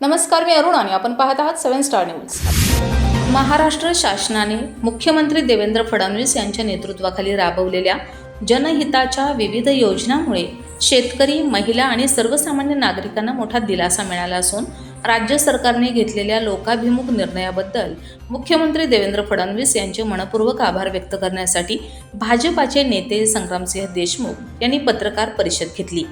नमस्कार, मी अरुण आणि आपण पाहत आहात 7 स्टार न्यूज। महाराष्ट्र शासनाने मुख्यमंत्री देवेंद्र फडणवीस यांच्या नेतृत्वाखाली राबवलेल्या जनहिताच्या विविध योजनांमुळे शेतकरी, महिला आणि सर्वसामान्य नागरिकांना मोठा दिलासा मिळाला असून राज्य सरकारने घेतलेल्या लोकाभिमुख निर्णयाबद्दल मुख्यमंत्री देवेंद्र फडणवीस यांचे मनपूर्वक आभार व्यक्त करण्यासाठी भाजपाचे नेते संग्रामसिंह देशमुख यांनी पत्रकार परिषद घेतली।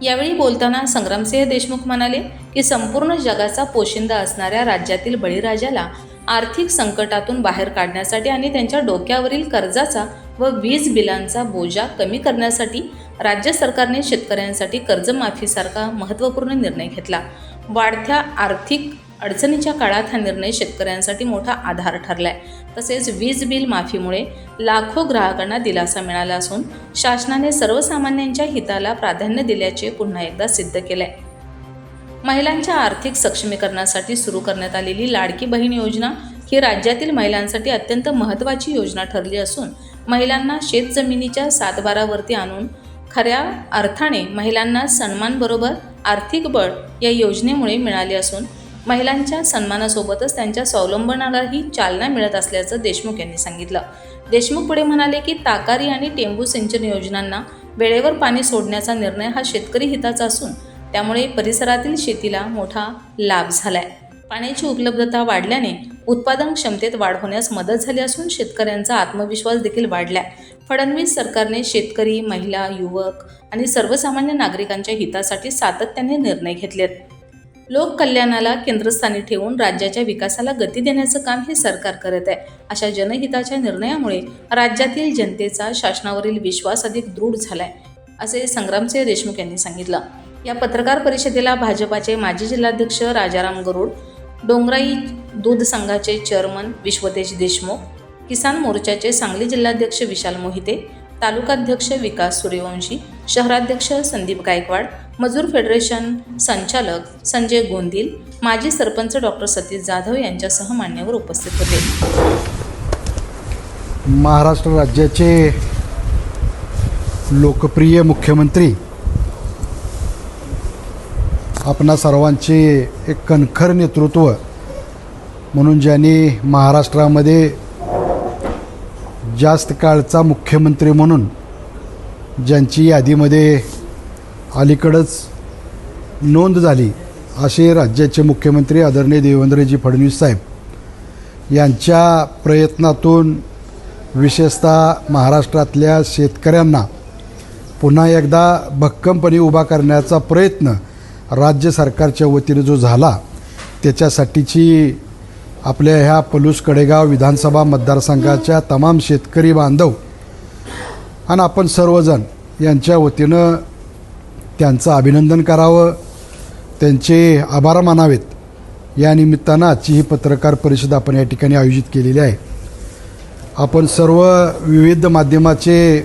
यावेळी बोलताना संग्रामसिंह देशमुख म्हणाले की संपूर्ण जगाचा पोशिंदा असणाऱ्या राज्यातील बळीराजाला आर्थिक संकटातून बाहेर काढण्यासाठी आणि त्यांच्या डोक्यावरील कर्जाचा व वीज बिलांचा बोजा कमी करण्यासाठी राज्य सरकारने शेतकऱ्यांसाठी कर्जमाफीसारखा महत्त्वपूर्ण निर्णय घेतला। वाढत्या आर्थिक अडचणीच्या काळात हा निर्णय शेतकऱ्यांसाठी मोठा आधार ठरलाय। तसेच वीज बिल माफीमुळे लाखो ग्राहकांना दिलासा मिळाला असून शासनाने सर्वसामान्यांच्या हिताला प्राधान्य दिल्याचे पुन्हा एकदा सिद्ध केलंय। महिलांच्या आर्थिक सक्षमीकरणासाठी सुरू करण्यात आलेली लाडकी बहीण योजना ही राज्यातील महिलांसाठी अत्यंत महत्त्वाची योजना ठरली असून महिलांना शेतजमिनीच्या सातबारावरती आणून खऱ्या अर्थाने महिलांना सन्मानबरोबर आर्थिक बळ या योजनेमुळे मिळाले असून महिलांच्या सन्मानासोबतच त्यांच्या स्वावलंबनालाही चालना मिळत असल्याचं देशमुख यांनी सांगितलं। देशमुख पुढे म्हणाले की ताकारी आणि टेंबू सिंचन योजनांना वेळेवर पाणी सोडण्याचा निर्णय हा शेतकरी हिताचा असून त्यामुळे परिसरातील शेतीला मोठा लाभ झालाय। पाण्याची उपलब्धता वाढल्याने उत्पादन क्षमतेत वाढ होण्यास मदत झाली असून शेतकऱ्यांचा आत्मविश्वास देखील वाढलाय। फडणवीस सरकारने शेतकरी, महिला, युवक आणि सर्वसामान्य नागरिकांच्या हितासाठी सातत्याने निर्णय घेतलेत। लोककल्याणाला केंद्रस्थानी ठेवून राज्याच्या विकासाला गती देण्याचं काम हे सरकार करत आहे। अशा जनहिताच्या निर्णयामुळे राज्यातील जनतेचा शासनावरील विश्वास अधिक दृढ झालाय, असे संग्रामसिंह देशमुख यांनी सांगितलं। या पत्रकार परिषदेला भाजपाचे माजी जिल्हाध्यक्ष राजाराम गरुड, डोंगराई दूध संघाचे चेअरमन विश्वतेज देशमुख, किसान मोर्चाचे सांगली जिल्हाध्यक्ष विशाल मोहिते, तालुकाध्यक्ष विकास सूर्यवंशी, शहराध्यक्ष संदीप गायकवाड, मजूर फेडरेशन संचालक संजय गोंदिल, माजी सरपंच डॉक्टर सतीश जाधव यांच्यासह मान्यवर उपस्थित होते। महाराष्ट्र राज्याचे लोकप्रिय मुख्यमंत्री आपणा सर्वांचे एक कणखर नेतृत्व म्हणून ज्यांनी महाराष्ट्रामध्ये जास्त काळचा मुख्यमंत्री म्हणून ज्यांची यादीमध्ये अलीकडंच नोंद झाली असे राज्याचे मुख्यमंत्री आदरणीय देवेंद्रजी फडणवीस साहेब यांच्या प्रयत्नातून विशेषतः महाराष्ट्रातल्या शेतकऱ्यांना पुन्हा एकदा भक्कमपणे उभा करण्याचा प्रयत्न राज्य सरकारच्या वतीने जो झाला त्याच्यासाठीची आपल्या ह्या पलूस कडेगाव विधानसभा मतदारसंघाच्या तमाम शेतकरी बांधव आणि आपण सर्वजण यांच्या वतीनं त्यांचं अभिनंदन करावं, त्यांचे आभार मानावेत। या निमित्तानं आजची ही पत्रकार परिषद आपण या ठिकाणी आयोजित केलेली आहे। आपण सर्व विविध माध्यमाचे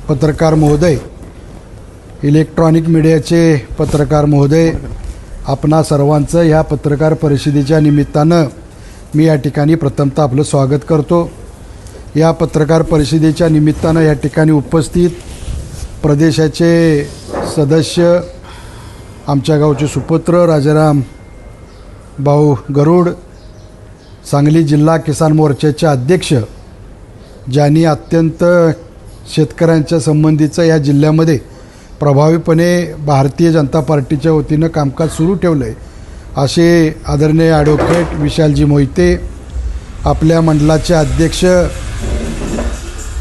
पत्रकार महोदय, इलेक्ट्रॉनिक मीडियाचे पत्रकार महोदय, आपणा सर्वांचं ह्या पत्रकार परिषदेच्या निमित्तानं मी या ठिकाणी प्रथमतः आपलं स्वागत करतो। या पत्रकार परिषदेच्या निमित्तानं या ठिकाणी उपस्थित प्रदेशाचे सदस्य, आमच्या गावचे सुपुत्र राजाराम भाऊ गरुड, सांगली जिल्हा किसान मोर्चाचे अध्यक्ष, ज्यांनी अत्यंत शेतकऱ्यांच्या संबंधीचं या जिल्ह्यामध्ये प्रभावीपणे भारतीय जनता पार्टीच्या वतीनं कामकाज सुरू ठेवलं आहे, असे आदरणीय ॲडव्होकेट विशालजी मोहिते, आपल्या मंडळाचे अध्यक्ष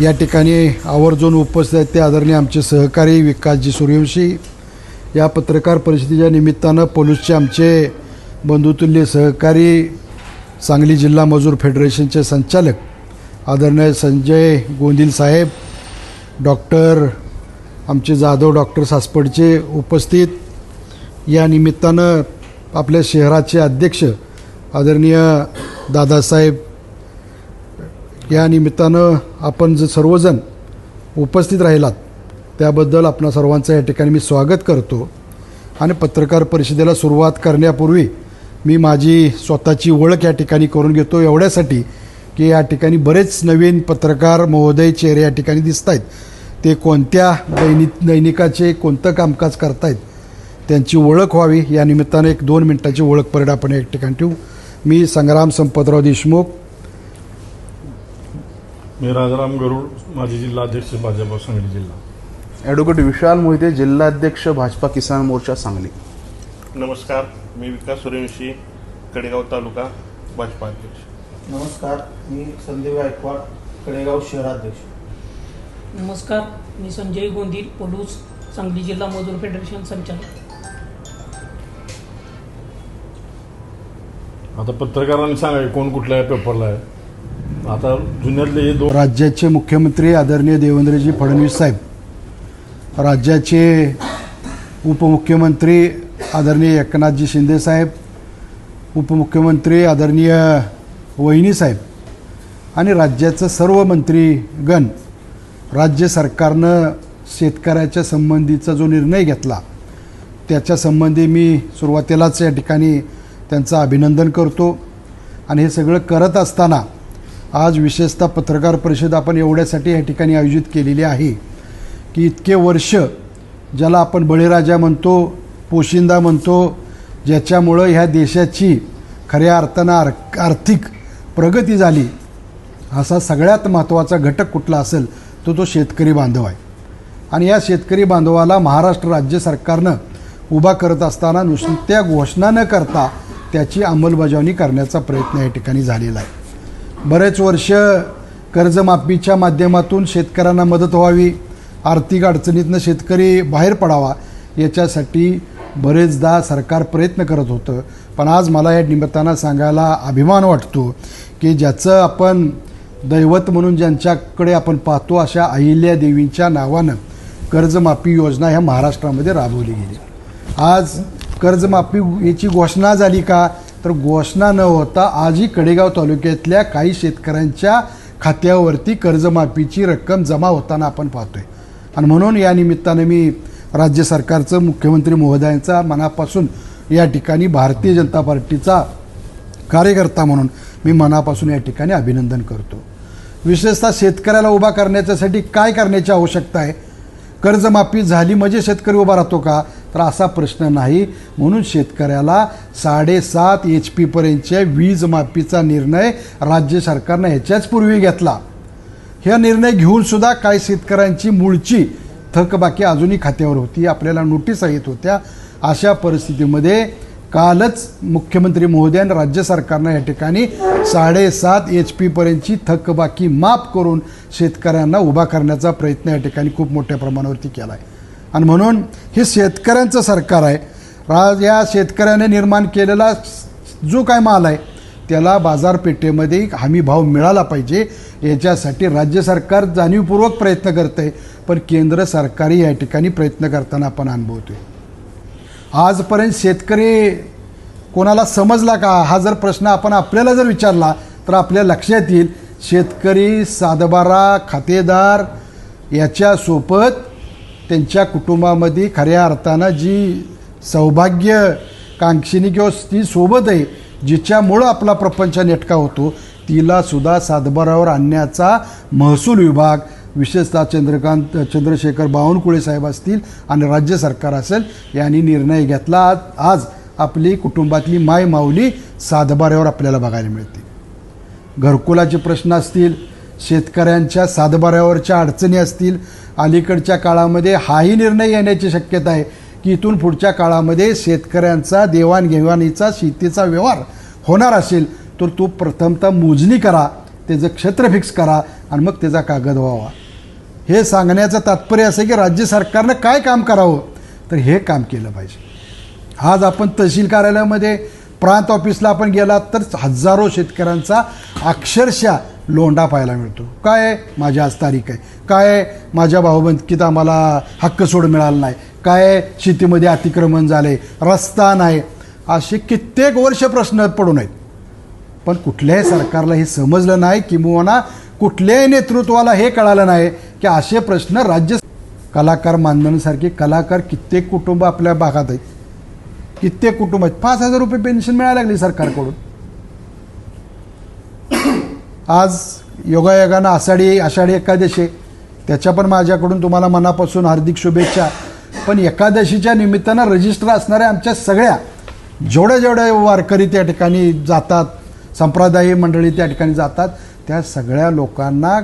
या ठिकाणी आवर्जून उपस्थित आहेत ते आदरणीय आमचे सहकारी विकासजी सूर्यवंशी। या पत्रकार परिषदेच्या निमित्तानं पोलीसचे आमचे बंधुतुल्य सहकारी, सांगली जिल्हा मजूर फेडरेशनचे संचालक आदरणीय संजय गोंदिल साहेब, डॉक्टर आमचे जाधव डॉक्टर सासपडचे उपस्थित। या निमित्तानं आपल्या शहराचे अध्यक्ष आदरणीय दादासाहेब, या निमित्तानं आपण जे सर्वजण उपस्थित राहिलात त्याबद्दल आपणा सर्वांचं या ठिकाणी मी स्वागत करतो। आणि पत्रकार परिषदेला सुरुवात करण्यापूर्वी मी माझी स्वतःची ओळख या ठिकाणी करून घेतो, एवढ्यासाठी की या ठिकाणी बरेच नवीन पत्रकार महोदय चेहरे या ठिकाणी दिसत आहेत। ते कोणत्या दैनिकाचे कोणतं कामकाज करतायत त्यांची ओळख व्हावी या निमित्ताने एक 2 मिनिटाची ओळख परेड आपण एक ठिकाणी ठेवू. मी संग्राम संपतराव देशमुख. मी राजाराम गरुड, माजी जिल्हाध्यक्ष भाजप सांगली जिल्हा. ॲडव्होकेट विशाल मोहिते, जिल्हाध्यक्ष भाजपा किसान मोर्चा सांगली. नमस्कार, मी विकास सूर्यवंशी, कडेगाव तालुका भाजपा अध्यक्ष. नमस्कार, मी संदीप गायकवाड, कडेगाव शहराध्यक्ष. नमस्कार, मी संजय गोंदील, पोलूस, सांगली जिल्हा मजूर फेडरेशन संचालक. आता पत्रकारांनी सांगा कोण कुठल्या पेपरला आहे. आता जुन्यातले हे 2 राज्याचे मुख्यमंत्री आदरणीय देवेंद्रजी फडणवीस साहेब, राज्याचे उपमुख्यमंत्री आदरणीय एकनाथजी शिंदे साहेब, उपमुख्यमंत्री आदरणीय वहिनी साहेब आणि राज्याचं सर्व मंत्रीगण, राज्य सरकारनं शेतकऱ्याच्या संबंधीचा जो निर्णय घेतला त्याच्या संबंधी मी सुरुवातीलाच या ठिकाणी त्यांचं अभिनंदन करतो. आणि हे सगळं करत असताना आज विशेषतः पत्रकार परिषद आपण एवढ्यासाठी या ठिकाणी आयोजित केलेली आहे की इतके वर्ष ज्याला आपण बळीराजा म्हणतो, पोशिंदा म्हणतो, ज्याच्यामुळं ह्या देशाची खऱ्या अर्थानं आर्थिक प्रगती झाली, असा सगळ्यात महत्त्वाचा घटक कुठला असेल तो शेतकरी बांधव आहे. आणि या शेतकरी बांधवाला महाराष्ट्र राज्य सरकारनं उभा करत असताना नुसत्या घोषणा न करता त्याची अंमलबजावणी करण्याचा प्रयत्न या ठिकाणी झालेला आहे. बरेच वर्ष कर्जमाफीच्या माध्यमातून शेतकऱ्यांना मदत व्हावी, आर्थिक अडचणीतनं शेतकरी बाहेर पडावा, याच्यासाठी बरेचदा सरकार प्रयत्न करत होतं. पण आज मला या निमित्तानं सांगायला अभिमान वाटतो की ज्याचं आपण दैवत म्हणून ज्यांच्याकडे आपण पाहतो अशा अहिल्या देवींच्या नावानं कर्जमाफी योजना ह्या महाराष्ट्रामध्ये राबवली गेली. आज कर्जमाफी याची घोषणा झाली का, तर घोषणा न होता आजही कडेगाव तालुक्यातल्या काही शेतकऱ्यांच्या खात्यावरती कर्जमाफीची रक्कम जमा होताना आपण पाहतोय. आणि म्हणून या निमित्तानं मी राज्य सरकारचं, मुख्यमंत्री महोदयांचा मनापासून या ठिकाणी भारतीय जनता पार्टीचा कार्यकर्ता म्हणून मी मनापासून या ठिकाणी अभिनंदन करतो. विशेषतः शेतकऱ्याला उभा करण्याच्यासाठी काय करण्याची आवश्यकता आहे. कर्जमाफी झाली म्हणजे शेतकरी उभा राहतो का, तर असा प्रश्न नाही. म्हणून शेतकऱ्याला 7.5 HP पर्यंतच्या वीज माफीचा निर्णय राज्य सरकारनं ह्याच्याच पूर्वी घेतला. हा निर्णय घेऊनसुद्धा काही शेतकऱ्यांची मूळची थकबाकी अजूनही खात्यावर होती, आपल्याला नोटिसा येत होत्या. अशा परिस्थितीमध्ये कालच मुख्यमंत्री महोदयानं राज्य सरकारनं या ठिकाणी 7.5 HP पर्यंतची थकबाकी माफ करून शेतकऱ्यांना उभा करण्याचा प्रयत्न या ठिकाणी खूप मोठ्या प्रमाणावरती केला आहे. आणि म्हणून हे शेतकऱ्यांचं सरकार आहे. या शेतकऱ्याने निर्माण केलेला जो काय माल आहे त्याला बाजारपेठेमध्ये हमी भाव मिळाला पाहिजे, याच्यासाठी राज्य सरकार जाणीवपूर्वक प्रयत्न करतं आहे. पण केंद्र सरकारही या ठिकाणी प्रयत्न करताना आपण अनुभवतो आहे. आजपर्यंत शेतकरी कोणाला समजला का, हा जर प्रश्न आपण आपल्याला जर विचारला तर आपल्या लक्षात येईल शेतकरी, सातबारा, खातेदार याच्यासोबत त्यांच्या कुटुंबामध्ये खऱ्या अर्थानं जी सौभाग्यकांक्षिणी किंवा ती सोबत आहे, जिच्यामुळं आपला प्रपंच नेटका होतो, तिलासुद्धा सातबारावर आणण्याचा महसूल विभाग, विशेषतः चंद्रशेखर बावनकुळे साहेब असतील आणि राज्य सरकार असेल, यांनी निर्णय घेतला. आज आपली कुटुंबातली माय माऊली सातबाऱ्यावर आपल्याला बघायला मिळते. घरकुलाचे प्रश्न असतील, शेतकऱ्यांच्या सातबाऱ्यावरच्या अडचणी असतील, अलीकडच्या काळामध्ये हाही निर्णय येण्याची शक्यता आहे की इथून पुढच्या काळामध्ये शेतकऱ्यांचा देवाणघेवाणीचा शेतीचा व्यवहार होणार असेल तर तो प्रथमतः मोजणी करा, त्याचं क्षेत्र फिक्स करा आणि मग त्याचा कागद व्हावा. हे सांगण्याचं तात्पर्य असं की राज्य सरकारनं काय काम करावं, तर हे काम केलं पाहिजे. आज आपण तहसील कार्यालयामध्ये, प्रांत ऑफिसला आपण गेलात तर हजारो शेतकऱ्यांचा अक्षरशः लोंढा पाहायला मिळतो. काय माझी आज तारीख आहे, काय माझ्या भाऊबंदकीत आम्हाला हक्क सोड मिळाला नाही, काय शेतीमध्ये अतिक्रमण झाले, रस्ता नाही, असे कित्येक वर्ष प्रश्न पडून आहेत. पण कुठल्याही सरकारला हे समजलं नाही, किंवा कुठल्याही नेतृत्वाला हे कळालं नाही की असे प्रश्न राज्य. कलाकार मानधनसारखे कलाकार कित्येक कुटुंब आपल्या भागात आहेत, कित्येक कुटुंब आहेत. 5,000 रुपये पेन्शन मिळायला लागली सरकारकडून. आज योगायोगानं आषाढी एकादशी, त्याच्या पण माझ्याकडून तुम्हाला मनापासून हार्दिक शुभेच्छा. पण एकादशीच्या निमित्तानं रजिस्टर असणाऱ्या आमच्या सगळ्या जेवढ्या वारकरी त्या ठिकाणी जातात, संप्रदायी मंडळी त्या ठिकाणी जातात, त्या सगळ्या लोकांना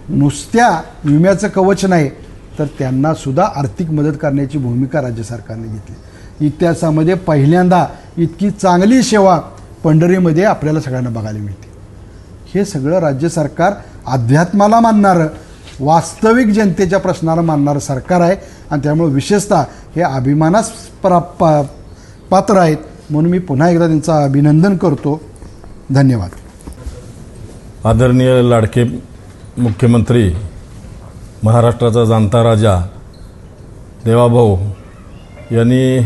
नुसत्या विम्याचं कवच नाही तर त्यांनासुद्धा आर्थिक मदत करण्याची भूमिका राज्य सरकारने घेतली. इतिहासामध्ये पहिल्यांदा इतकी चांगली सेवा पंढरीमध्ये आपल्याला सगळ्यांना बघायला मिळते. हे सगळं राज्य सरकार अध्यात्माला मानणारं, वास्तविक जनतेच्या प्रश्नाला मानणारं सरकार आहे आणि त्यामुळे विशेषतः हे अभिमानास पात्र आहेत. म्हणून मी पुन्हा एकदा त्यांचं अभिनंदन करतो. धन्यवाद. आदरणीय लाडके मुख्यमंत्री, महाराष्ट्राचा जाणता राजा देवाभाऊ यांनी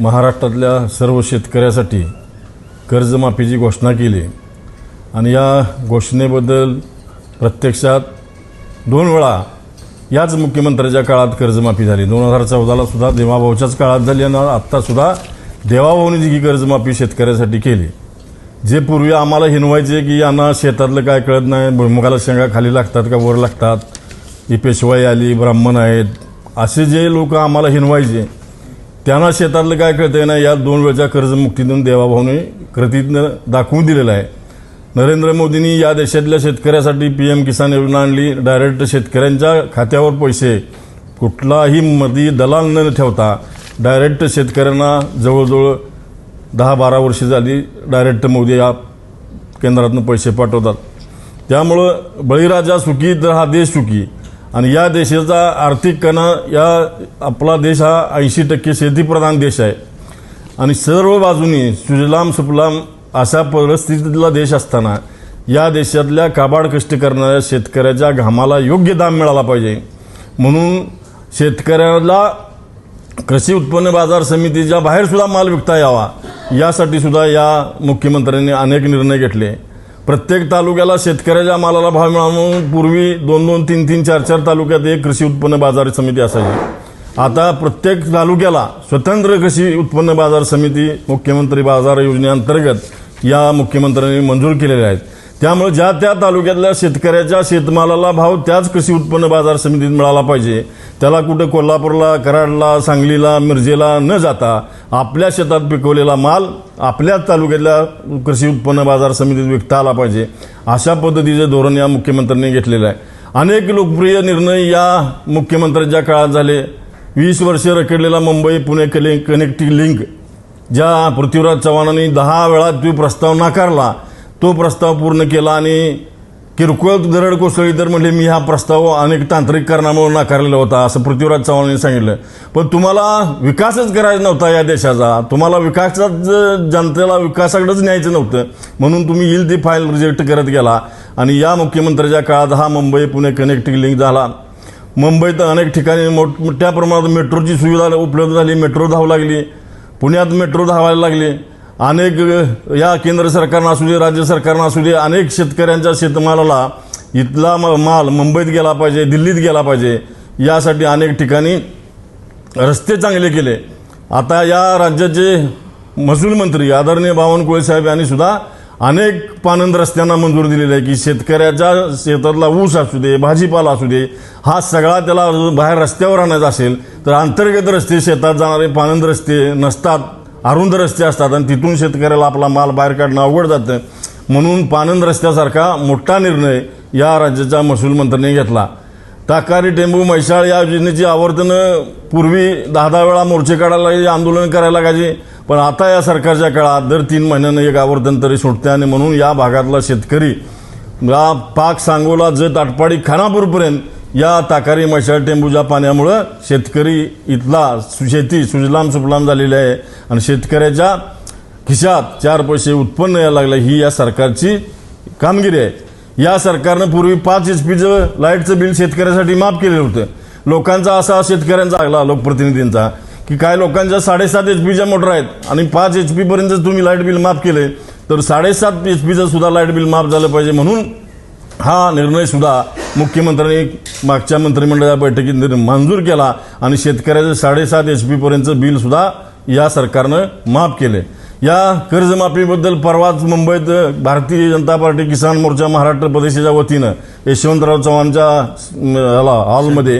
महाराष्ट्रातल्या सर्व शेतकऱ्यासाठी कर्जमाफीची घोषणा केली आणि या घोषणेबद्दल प्रत्यक्षात 2 वेळा याच मुख्यमंत्र्याच्या काळात कर्जमाफी झाली. 2014ला सुद्धा देवाभाऊच्याच काळात झाली आणि आत्तासुद्धा देवाभाऊने जी कर्जमाफी शेतकऱ्यासाठी केली. जे पूर्वी आम्हाला हिनवायचे की यांना शेतातलं काय कळत नाही, भुईमुगाला शेंगा खाली लागतात का वर लागतात, ही पेशवाई आली, ब्राह्मण आहेत, असे जे लोक आम्हाला हिनवायचे त्यांना शेतातलं काय कळतंय ना, या 2 वेळच्या कर्जमुक्तीतून देवाभाऊने कृतीतनं दाखवून दिलेलं आहे. नरेंद्र मोदींनी या देशातल्या शेतकऱ्यासाठी PM किसान योजना आणली. डायरेक्ट शेतकऱ्यांच्या खात्यावर पैसे, कुठलाही मधी दलाल न ठेवता डायरेक्ट शेतकऱ्यांना जवळजवळ 10-12 वर्षे झाली डायरेक्ट मोदी या केंद्रातून पैसे पाठवतात. त्यामुळं बळीराजा सुखी तर हा देश सुखी. आणि या देशाचा आर्थिक कणा, या आपला देश हा 80% शेतीप्रधान देश आहे आणि सर्व बाजूनी सुजलाम सुफलाम अशा परिस्थितीतला देश असताना या देशातल्या काबाड कष्ट करणाऱ्या शेतकऱ्याच्या घामाला योग्य दाम मिळाला पाहिजे. म्हणून शेतकऱ्याला कृषी उत्पन्न बाजार समितीच्या बाहेर सुद्धा माल विकता यावा यासाठी सुद्धा या मुख्यमंत्र्यांनी अनेक निर्णय घेतले. प्रत्येक तालुक्याला शेतकऱ्याच्या मालाला भाव मिळावा म्हणून पूर्वी 2-2, 3-3, 4-4 तालुक्यात एक कृषी उत्पन्न बाजार समिती असायची. आता प्रत्येक तालुक्याला स्वतंत्र कृषी उत्पन्न बाजार समिती मुख्यमंत्री बाजार योजनेअंतर्गत या मुख्यमंत्र्यांनी मंजूर केलेल्या आहेत. त्यामुळे ज्या त्या तालुक्यातल्या शेतकऱ्याच्या शेतमालाला भाव त्याच कृषी उत्पन्न बाजार समितीत मिळाला पाहिजे. त्याला कुठं कोल्हापूरला, कराडला, सांगलीला, मिरजेला न जाता आपल्या शेतात पिकवलेला माल आपल्याच तालुक्यातल्या कृषी उत्पन्न बाजार समितीत विकता आला पाहिजे. अशा पद्धतीचे धोरण या मुख्यमंत्र्यांनी घेतलेलं आहे. अनेक लोकप्रिय निर्णय या मुख्यमंत्र्यांच्या काळात झाले. 20 वर्षे रखडलेला मुंबई पुणे कनेक्टिंग लिंक ज्या पृथ्वीराज चव्हाणांनी 10 वेळा तो प्रस्ताव नाकारला, तो प्रस्ताव पूर्ण केला आणि किरकोळ दरड कोसळली तर म्हणजे मी हा प्रस्ताव अनेक तांत्रिक कारणामुळे नाकारलेला होता असं पृथ्वीराज चव्हाणांनी सांगितलं. पण तुम्हाला विकासच करायचा नव्हता या देशाचा, तुम्हाला जनतेला विकासाकडेच न्यायचं नव्हतं म्हणून तुम्ही येईल ती फाईल रिजेक्ट करत गेला आणि या मुख्यमंत्र्याच्या काळात हा मुंबई पुणे कनेक्टिंग लिंक झाला. मुंबईत अनेक ठिकाणी मोठ्या प्रमाणात मेट्रोची सुविधा उपलब्ध झाली, मेट्रो धावू लागली, पुण्यात मेट्रो धावायला लागली. अनेक या केंद्र सरकारनं असू दे, राज्य सरकारनं असू दे, अनेक शेतकऱ्यांच्या शेतमालाला इथला माल मुंबईत गेला पाहिजे, दिल्लीत गेला पाहिजे यासाठी अनेक ठिकाणी रस्ते चांगले केले. आता या राज्याचे महसूल मंत्री आदरणीय बावनकुळे साहेब यांनी सुद्धा अनेक पानंद रस्त्यांना मंजूर दिलेली आहे की शेतकऱ्याच्या शेतातला ऊस असू दे, भाजीपाला असू दे, हा सगळा त्याला बाहेर रस्त्यावर आणायचा असेल तर अंतर्गत रस्ते, शेतात जाणारे पानंद रस्ते नसतात, अरुंद रस्ते असतात आणि तिथून शेतकऱ्याला आपला माल बाहेर काढणं अवघड जातं. म्हणून पानंद रस्त्यासारखा मोठा निर्णय या राज्याच्या महसूल मंत्र्यांनी घेतला. ताकारी, टेंबू, म्हैसाळ या योजनेची आवर्तनं पूर्वी 10-10 वेळा मोर्चे काढायला लागायचे, आंदोलन करायला लागायचे, पण आता या सरकारच्या काळात दर 3 महिन्यानं एक आवर्तन तरी सुटते आणि म्हणून या भागातला शेतकरी या पाक, सांगोला, जत, आटपाडी, खानापूरपर्यंत या ताकारी, म्हैसाळ, टेंबूच्या पाण्यामुळं शेतकरी इथला शेती सुजलाम सुफलाम झालेली आहे आणि शेतकऱ्याच्या खिशात 4 पैसे उत्पन्न यायला लागलं. ही या सरकारची कामगिरी आहे. या सरकारनं पूर्वी 5 HP लाईटचं बिल शेतकऱ्यासाठी माफ केलेलं होतं. लोकांचा असा शेतकऱ्यांचा लागला लोकप्रतिनिधींचा की काय लोकांच्या 7.5 HP मोटर आहेत आणि 5 HP पर्यंत तुम्ही लाईट बिल माफ केले तर 7.5 HP सुद्धा लाईट बिल माफ झालं पाहिजे. म्हणून हा निर्णय सुद्धा मुख्यमंत्र्यांनी मागच्या मंत्रिमंडळाच्या बैठकीत मंजूर केला आणि शेतकऱ्याचं 7.5 HP पर्यंतचं बिल सुद्धा या सरकारनं माफ केले. या कर्जमाफीबद्दल परवाच मुंबईत भारतीय जनता पार्टी किसान मोर्चा महाराष्ट्र प्रदेशाच्या वतीनं यशवंतराव चव्हाणच्या हॉलमध्ये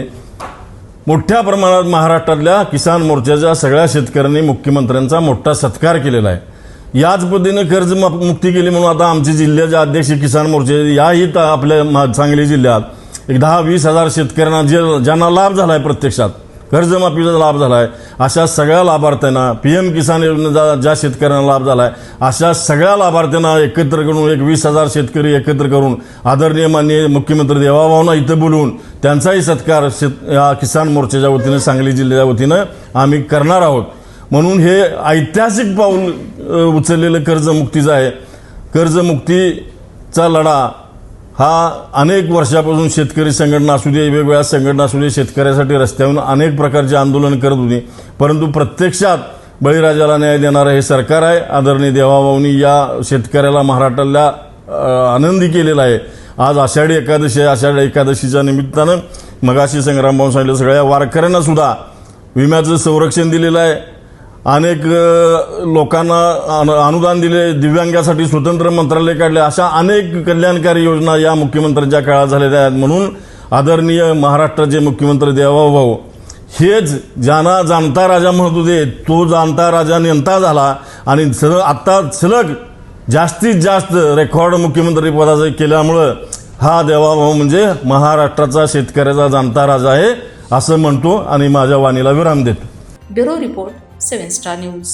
मोठ्या प्रमाणात महाराष्ट्रातल्या किसान मोर्चाच्या सगळ्या शेतकऱ्यांनी मुख्यमंत्र्यांचा मोठा सत्कार केलेला आहे. याच पद्धतीनं कर्जमुक्ती केली म्हणून आता आमचे जिल्ह्याचे अध्यक्ष किसान मोर्चे याही आपल्या सांगली जिल्ह्यात एक 10-20 हजार शेतकऱ्यांना ज्यांना लाभ झाला आहे, प्रत्यक्षात कर्जमाफीचा लाभ झाला आहे, अशा सगळ्या लाभार्थ्यांना, PM किसान योजनेचा ज्या शेतकऱ्यांना लाभ झाला आहे अशा सगळ्या लाभार्थ्यांना एकत्र करून एक 20,000 शेतकरी एकत्र करून आदरणीय माननीय मुख्यमंत्री देवाभाऊंना इथं बोलवून त्यांचाही सत्कार या किसान मोर्चाच्या वतीनं, सांगली जिल्ह्याच्या वतीनं आम्ही करणार आहोत. म्हणून हे ऐतिहासिक पाऊल उचललेलं कर्जमुक्तीचं आहे. कर्जमुक्तीचा लढा हा अनेक वर्षापासून शेतकरी संघटना असू दे, वेगवेगळ्या संघटना असू दे, शेतकऱ्यासाठी रस्त्यावरून अनेक प्रकारचे आंदोलन करत होते. परंतु प्रत्यक्षात बळीराजाला न्याय देणारं हे सरकार आहे. आदरणीय देवाभाऊंनी या शेतकऱ्याला महाराष्ट्राला आनंदी केलेला आहे. आज आषाढी एकादशी आहे. आषाढी एकादशीच्या निमित्तानं मगाशी संग्रामभाऊ सांगितलं, सगळ्या वारकऱ्यांना सुद्धा विम्याचं संरक्षण दिलेलं आहे. अनेक लोकांना अनुदान दिले, दिव्यांगासाठी स्वतंत्र मंत्रालय काढले, अशा अनेक कल्याणकारी योजना या मुख्यमंत्र्यांच्या काळात झालेल्या आहेत. म्हणून आदरणीय महाराष्ट्राचे मुख्यमंत्री देवाभाऊ हेच ज्यांना जाणता राजा म्हणत होते, तो जाणता राजा नेमता झाला आणि आत्ता सलग जास्तीत जास्त रेकॉर्ड मुख्यमंत्री पदाचं केल्यामुळं हा देवाभाऊ म्हणजे महाराष्ट्राचा शेतकऱ्याचा जाणता राजा आहे असं म्हणतो आणि माझ्या वाणीला विराम देतो. Bureau report 7 star news.